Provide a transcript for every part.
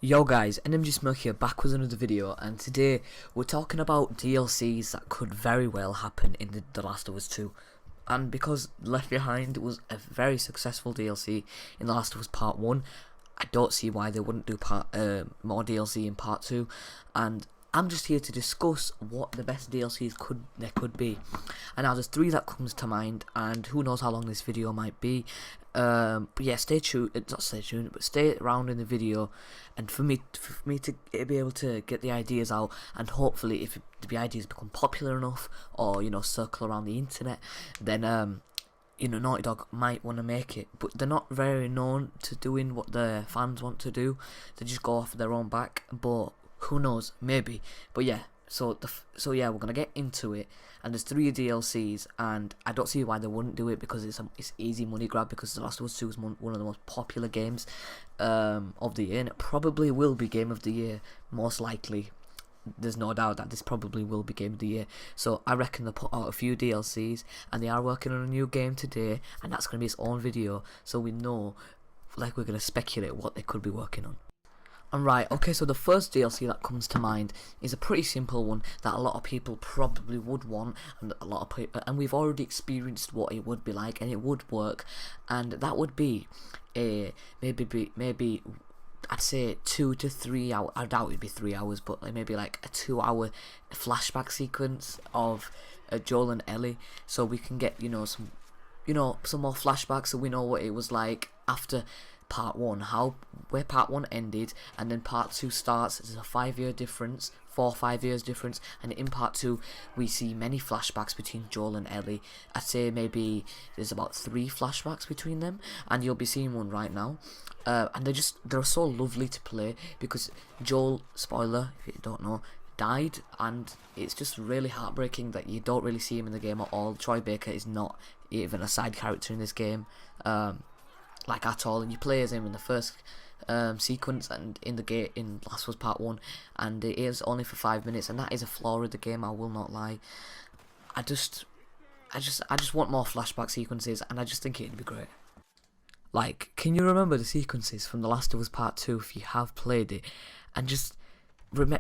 Yo guys, NMG Smoke here, back with another video, and today we're talking about DLCs that could very well happen in The Last of Us 2. And because Left Behind was a very successful DLC in The Last of Us Part 1, I don't see why they wouldn't do more DLC in Part 2, and I'm just here to discuss what the best DLCs could be. And now there's three that comes to mind, and who knows how long this video might be. But yeah, stay tuned. Not stay tuned, but stay around in the video, and for me to be able to get the ideas out, and hopefully, if the ideas become popular enough, or circle around the internet, then Naughty Dog might want to make it. But they're not very known to doing what the fans want to do. They just go off their own back. But who knows? Maybe. But yeah. So yeah, we're gonna get into it, and there's three DLCs, and I don't see why they wouldn't do it, because it's easy money grab, because The Last of Us 2 is one of the most popular games of the year, and it probably will be Game of the Year, most likely. There's no doubt that this probably will be Game of the Year. So I reckon they'll put out a few DLCs, and they are working on a new game today, and that's gonna be its own video, so we know, like, we're gonna speculate what they could be working on. Alright, okay, so the first DLC that comes to mind is a pretty simple one that a lot of people probably would want, and we've already experienced what it would be like, and it would work, and that would be maybe I'd say 2 to 3 hours. I doubt it'd be 3 hours, but maybe like a 2-hour flashback sequence of Joel and Ellie, so we can get some more flashbacks, so we know what it was like after Part 1, where Part 1 ended, and then Part 2 starts. There's a 5-year difference, 5 years difference, and in Part 2 we see many flashbacks between Joel and Ellie. I'd say maybe there's about 3 flashbacks between them, and you'll be seeing one right now. And they're so lovely to play, because Joel, spoiler if you don't know, died, and it's just really heartbreaking that you don't really see him in the game at all. Troy Baker is not even a side character in this game, like at all, and you play as him in the first sequence and in Last of Us Part 1, and it is only for 5 minutes, and that is a flaw of the game, I will not lie. I just want more flashback sequences, and I just think it'd be great. Like, can you remember the sequences from The Last of Us Part 2 if you have played it, and just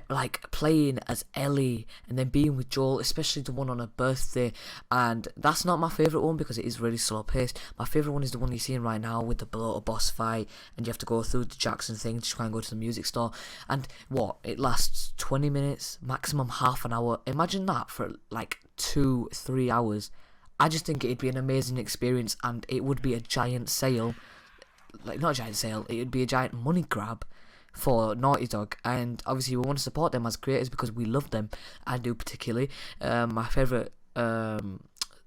like playing as Ellie and then being with Joel, especially the one on her birthday? And that's not my favourite one, because it is really slow paced. My favourite one is the one you're seeing right now with the bloater boss fight, and you have to go through the Jackson thing to try and go to the music store, and it lasts 20 minutes, maximum half an hour. Imagine that for like 2-3 hours. I just think it'd be an amazing experience, and it would be a giant sale, like, not a giant sale, it would be a giant money grab for Naughty Dog. And obviously we want to support them as creators because we love them. I do particularly. My favourite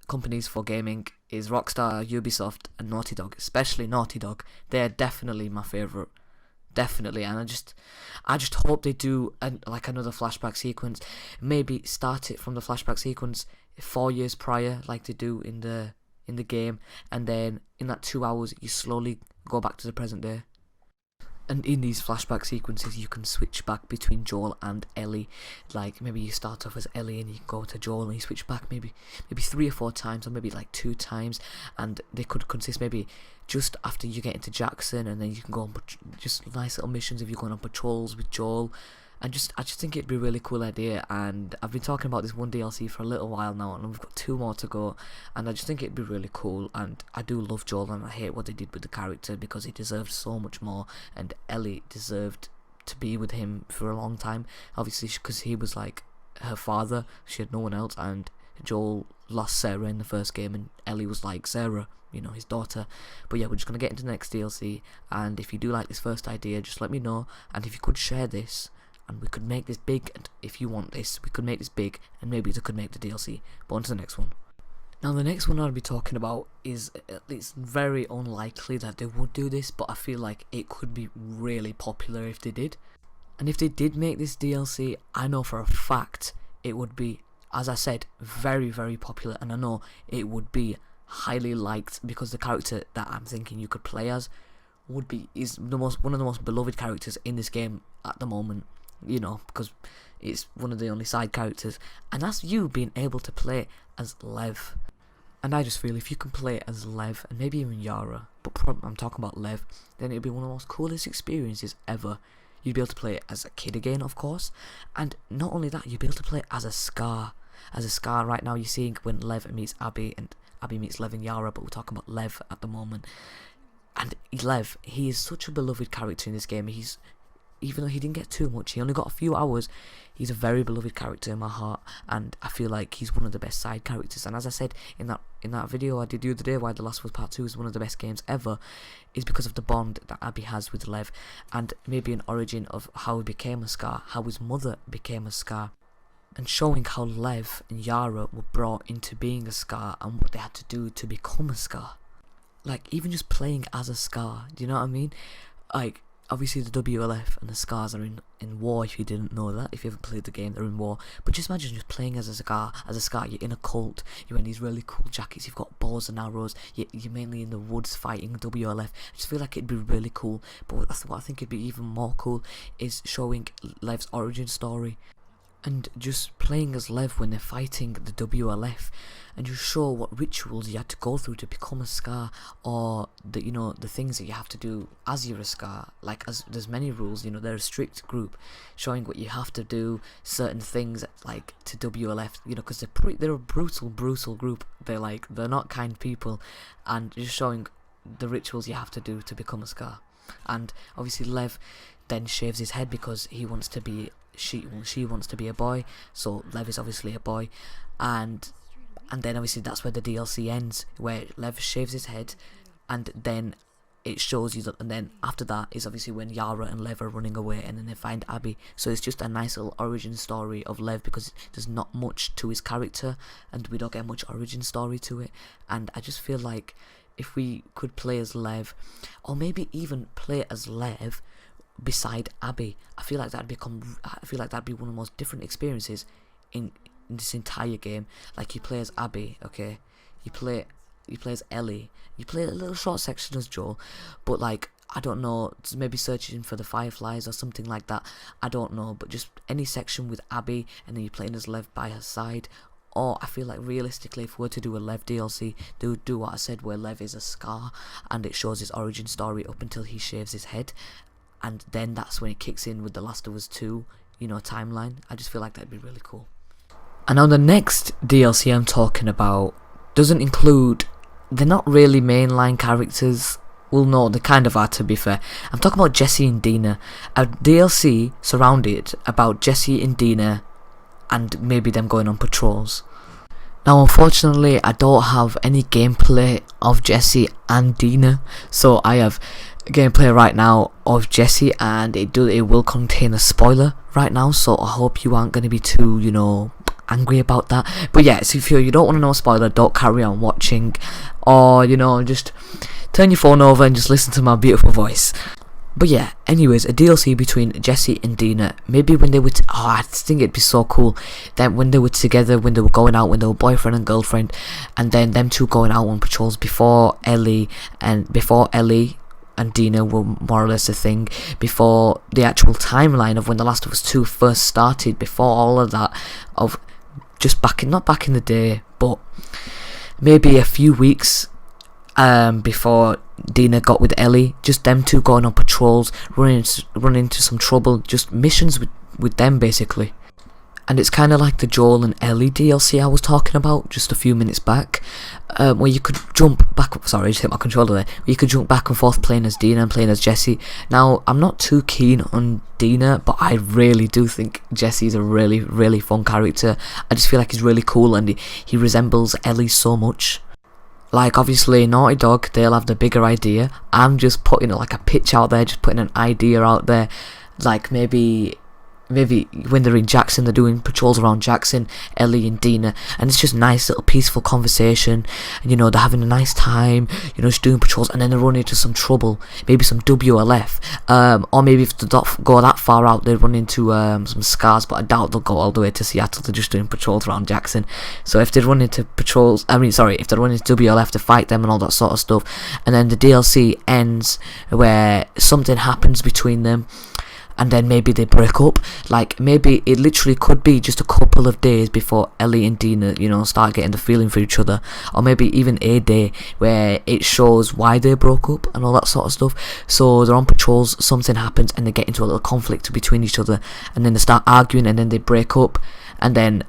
companies for gaming is Rockstar, Ubisoft and Naughty Dog, especially Naughty Dog. They're definitely my favourite, definitely. And I just hope they do like another flashback sequence, maybe start it from the flashback sequence 4 years prior, like they do in the game, and then in that 2 hours you slowly go back to the present day. And in these flashback sequences you can switch back between Joel and Ellie. Like, maybe you start off as Ellie and you go to Joel, and you switch back maybe 3 or 4 times, or maybe like 2 times, and they could consist maybe just after you get into Jackson, and then you can go on just nice little missions if you're going on patrols with Joel. And I just think it'd be a really cool idea, and I've been talking about this one DLC for a little while now, and we've got 2 more to go, and I just think it'd be really cool. And I do love Joel, and I hate what they did with the character, because he deserved so much more, and Ellie deserved to be with him for a long time, obviously, because he was like her father, she had no one else, and Joel lost Sarah in the first game, and Ellie was like Sarah, his daughter. But yeah, we're just going to get into the next DLC, and if you do like this first idea, just let me know, and if you could share this, and we could make this big, and if you want this, we could make this big, and maybe they could make the DLC. But on to the next one. Now, the next one I'll be talking about is, it's very unlikely that they would do this, but I feel like it could be really popular if they did. And if they did make this DLC, I know for a fact it would be, as I said, very, very popular, and I know it would be highly liked, because the character that I'm thinking you could play as is one of the most beloved characters in this game at the moment. Because it's one of the only side characters, and that's you being able to play as Lev. And I just feel if you can play as Lev, and maybe even Yara, but I'm talking about Lev, then it'd be one of the most coolest experiences ever. you'd be able to play it as a kid again, of course, and not only that, you'd be able to play it as a Scar. As a Scar right now, you're seeing when Lev meets Abby, and Abby meets Lev and Yara, but we're talking about Lev at the moment. And Lev, he is such a beloved character in this game. Even though he didn't get too much, he only got a few hours, he's a very beloved character in my heart, and I feel like he's one of the best side characters. And as I said in that video I did the other day, why The Last of Us Part 2 is one of the best games ever, is because of the bond that Abby has with Lev, and maybe an origin of how he became a Scar, how his mother became a Scar, and showing how Lev and Yara were brought into being a Scar and what they had to do to become a Scar. Like, even just playing as a Scar, do you know what I mean? Like, obviously the WLF and the Scars are in war, if you didn't know that. If you haven't played the game, they're in war. But just imagine just playing as a Scar. You're in a cult, you're in these really cool jackets, you've got bows and arrows, you're mainly in the woods fighting WLF. I just feel like it'd be really cool. But that's what I think it'd be even more cool, is showing Lev's origin story. And just playing as Lev when they're fighting the WLF, and just show what rituals you had to go through to become a Scar, or the things that you have to do as you're a Scar. Like, as there's many rules, they're a strict group, showing what you have to do, certain things like to WLF, because they're a brutal group. They're not kind people, and just showing the rituals you have to do to become a Scar. And obviously Lev then shaves his head because he wants to be she wants to be a boy, so Lev is obviously a boy, and then obviously that's where the DLC ends, where Lev shaves his head, and then it shows you that, and then after that is obviously when Yara and Lev are running away, and then they find Abby. So it's just a nice little origin story of Lev, because there's not much to his character and we don't get much origin story to it. And I just feel like if we could play as Lev, or maybe even play as Lev beside Abby, I feel like that'd be one of the most different experiences in this entire game. Like, you play as Abby, okay, you play as Ellie, you play a little short section as Joel, but like, I don't know, maybe searching for the Fireflies or something like that, I don't know, but just any section with Abby, and then you're playing as Lev by her side. Or I feel like realistically, if we were to do a Lev DLC, they would do what I said, where Lev is a Scar and it shows his origin story up until he shaves his head, and then that's when it kicks in with The Last of Us 2, timeline. I just feel like that'd be really cool. And now the next DLC I'm talking about doesn't include, they're not really mainline characters. Well, no, they kind of are, to be fair. I'm talking about Jesse and Dina. A DLC surrounded about Jesse and Dina, and maybe them going on patrols. Now, unfortunately, I don't have any gameplay of Jesse and Dina, so I have gameplay right now of Jesse, and it will contain a spoiler right now, so I hope you aren't going to be too, angry about that. But yeah, so if you don't want to know a spoiler, don't carry on watching, or just turn your phone over and just listen to my beautiful voice. But yeah, anyways, a DLC between Jesse and Dina. Maybe when they were I think it'd be so cool that when they were together, when they were going out, when they were boyfriend and girlfriend, and then them two going out on patrols before Ellie and Dina were more or less a thing, before the actual timeline of when The Last of Us 2 first started, before all of that, of just not back in the day, but maybe a few weeks before Dina got with Ellie, just them two going on patrols, running into some trouble, just missions with them basically. And it's kind of like the Joel and Ellie DLC I was talking about just a few minutes back, where you could jump back. Sorry, I just hit my controller there. Where you could jump back and forth playing as Dina and playing as Jesse. Now, I'm not too keen on Dina, but I really do think Jesse's a really, really fun character. I just feel like he's really cool, and he resembles Ellie so much. Like, obviously, Naughty Dog, they'll have the bigger idea. I'm just putting like a pitch out there, just putting an idea out there. Like, maybe when they're in Jackson, they're doing patrols around Jackson, Ellie and Dina, and it's just nice little peaceful conversation, and they're having a nice time, just doing patrols, and then they run into some trouble, maybe some WLF, or maybe if they don't go that far out, they run into some Scars, but I doubt they'll go all the way to Seattle. They're just doing patrols around Jackson. So if they run into if they run into WLF to fight them and all that sort of stuff, and then the DLC ends where something happens between them, and then maybe they break up. Like, maybe it literally could be just a couple of days before Ellie and Dina, you know, start getting the feeling for each other, or maybe even a day where it shows why they broke up and all that sort of stuff. So they're on patrols, something happens, and they get into a little conflict between each other, and then they start arguing, and then they break up, and then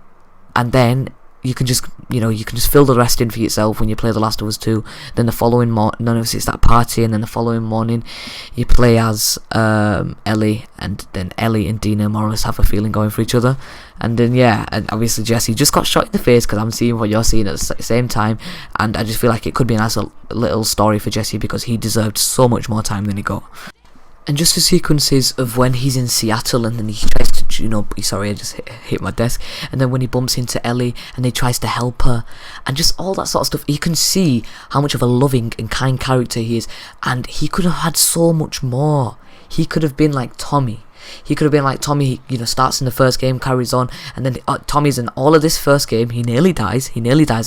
you can just, you know, you can just fill the rest in for yourself when you play The Last of Us 2. Then the following morning, none of us, it's that party, and then the following morning you play as Ellie, and then Ellie and Dina more or less have a feeling going for each other. And then yeah, and obviously Jesse just got shot in the face, because I'm seeing what you're seeing at the same time, and I just feel like it could be a nice little story for Jesse, because he deserved so much more time than he got. And just the sequences of when he's in Seattle, and then he tries to, you know, sorry, I just hit my desk, and then when he bumps into Ellie and he tries to help her, and just all that sort of stuff, you can see how much of a loving and kind character he is, and he could have had so much more. He could have been like Tommy. He could have been like Tommy, you know, starts in the first game, carries on, and then Tommy's in all of this first game, he nearly dies at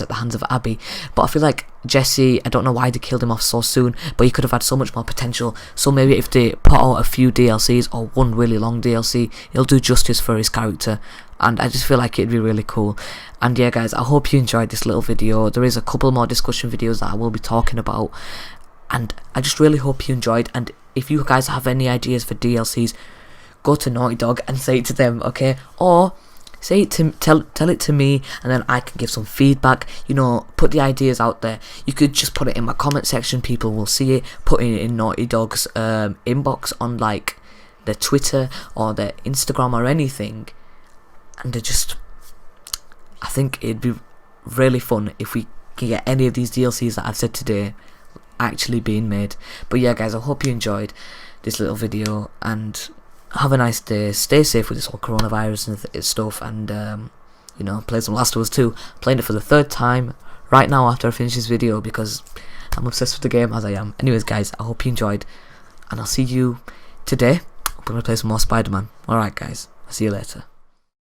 the hands of Abby. But I feel like Jesse, I don't know why they killed him off so soon, but he could have had so much more potential. So maybe if they put out a few DLCs, or one really long DLC, it'll do justice for his character, and I just feel like it'd be really cool. And yeah guys, I hope you enjoyed this little video. There is a couple more discussion videos that I will be talking about, and I just really hope you enjoyed. And if you guys have any ideas for DLCs, go to Naughty Dog and say it to them, okay? Or say it to tell it to me, and then I can give some feedback. You know, put the ideas out there. You could just put it in my comment section, people will see it. Put it in Naughty Dog's inbox on like their Twitter or their Instagram or anything, and I think it'd be really fun if we can get any of these DLCs that I've said today actually being made. But yeah guys, I hope you enjoyed this little video, and have a nice day. Stay safe with this whole coronavirus and stuff, and you know, play some Last of Us 2. Playing it for the 3rd time right now after I finish this video, because I'm obsessed with the game, as I am. Anyways guys, I hope you enjoyed, and I'll see you today. I'm gonna play some more Spider-Man. Alright guys, I'll see you later.